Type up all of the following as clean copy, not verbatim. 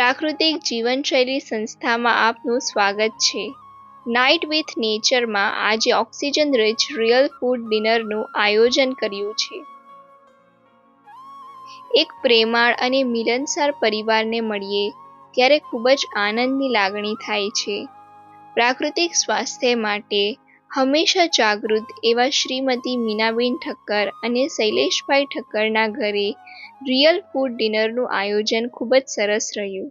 પ્રાકૃતિક જીવનશૈલી સંસ્થામાં આપનું સ્વાગત છે. નાઇટ વિથ નેચરમાં આજે ઓક્સિજન રિચ રિયલ ફૂડ ડિનરનું આયોજન કર્યું છે. એક પ્રેમાળ અને મિલનસાર પરિવારને મળીએ ત્યારે ખૂબ જ આનંદની લાગણી થાય છે. પ્રાકૃતિક સ્વાસ્થ્ય માટે હંમેશા જાગૃત એવા શ્રીમતી મીનાબેન ઠક્કર અને શૈલેષભાઈ ઠક્કરના ઘરે રિયલ ફૂડ ડિનરનું આયોજન ખૂબ જ સરસ રહ્યું.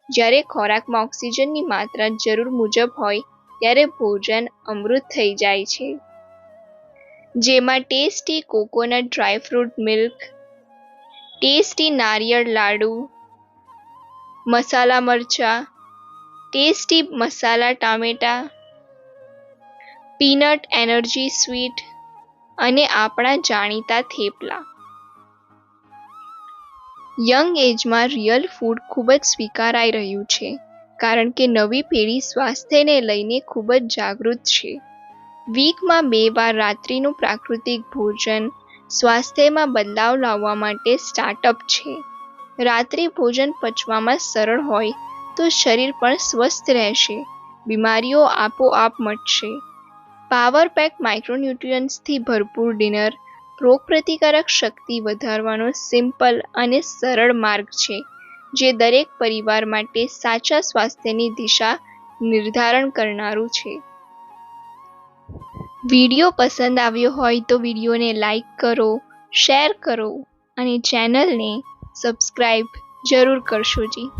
જ્યારે ખોરાકમાં ઓક્સિજનની માત્રા જરૂર મુજબ હોય ત્યારે ભોજન અમૃત થઈ જાય છે. જેમાં tasty coconut dry fruit milk, tasty નારિયેળ લાડુ, મસાલા મરચાં, ટેસ્ટી મસાલા ટામેટા, પીનટ એનર્જી સ્વીટ અને આપણા જાણીતા થેપલા. યંગ એજમાં રિયલ ફૂડ ખૂબ જ સ્વીકારાઈ રહ્યું છે, કારણ કે નવી પેઢી સ્વાસ્થ્યને લઈને ખૂબ જ જાગૃત છે. વીકમાં 2 વાર રાત્રિનું પ્રાકૃતિક ભોજન સ્વાસ્થ્યમાં બદલાવ લાવવા માટે સ્ટાર્ટઅપ છે. રાત્રિ ભોજન પચવામાં સરળ હોય તો શરીર પણ સ્વસ્થ રહેશે, બીમારીઓ આપોઆપ મટશે. પાવર પેક માઇક્રોન્યુટ્રિયન્ટ્સથી ભરપૂર ડિનર રોગપ્રતિકારક શક્તિ વધારવાનો સિમ્પલ અને સરળ માર્ગ છે, જે દરેક પરિવાર માટે સાચા સ્વાસ્થ્યની દિશા નિર્ધારણ કરનારું છે. વિડીયો પસંદ આવ્યો હોય તો વિડીયોને લાઈક કરો, શેર કરો અને ચેનલને સબસ્ક્રાઈબ જરૂર કરશો જી.